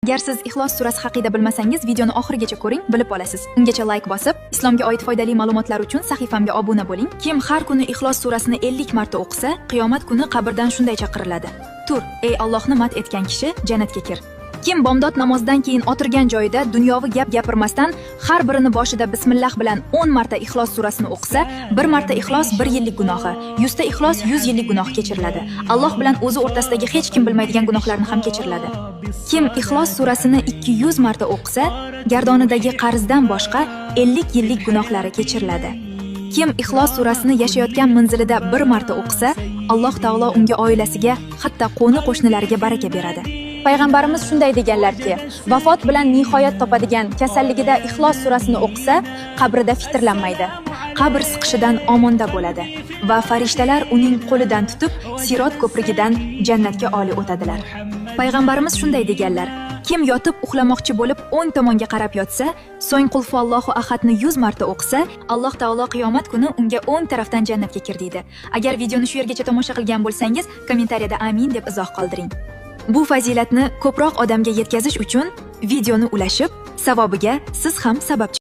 Agar siz Ixlos surasi haqida bilmasangiz, videoni oxirigacha ko'ring, bilib olasiz. Ungacha like bosib, islomga oid foydali ma'lumotlar uchun sahifamga obuna bo'ling. Kim har kuni Ixlos surasini 50 marta o'qisa, qiyomat kuni qabrdan shunday chaqiriladi: "Tur, ey Allohni mat etgan kishi, jannatga kir." Kim bomdod namozidan keyin o'tirgan joyida dunyoviy gap gapirmasdan har birini boshida bismillah bilan 10 marta Ixlos surasini o'qisa, 1 marta Ixlos 1 yillik gunohi, 100 ta Ixlos 100 yillik gunoh kechiriladi. Alloh bilan o'zi o'rtasidagi hech kim bilmaydigan gunohlarni ham kechiriladi. Kim Ixlos surasini 200 marta o'qisa, gardonidagi qarzdan boshqa 50 yillik gunohlari kechiriladi. Kim Ixlos surasini yashayotgan manzilida 1 marta o'qisa, Alloh taolo unga oilasiga, hatto qo'ni-qo'shnilariga baraka beradi. Payg'ambarimiz shunday deganlarki, vafot bilan nihoyat topadigan kasalligida Ixlos surasini o'qisa, qabrida fitrlanmaydi. Qabr siqishidan omonda bo'ladi va farishtalar uning qo'lidan tutib, Sirot ko'prigidan jannatga olib o'tadilar. Payg'ambarimiz shunday deganlar: kim yotib uxlamoqchi bo'lib 10 tomonga qarab yotsa, so'ng qul huvallohu ahadni 100 marta o'qisa, Alloh taolo qiyomat kuni unga 10 tarafdan jannatga kir deydi. Agar videoni shu yergacha tomosha qilgan bo'lsangiz, kommentariyada amin deb izoh qoldiring. Bu fazilatni ko'proq odamga yetkazish uchun videoni ulashib, savobiga siz ham sababchi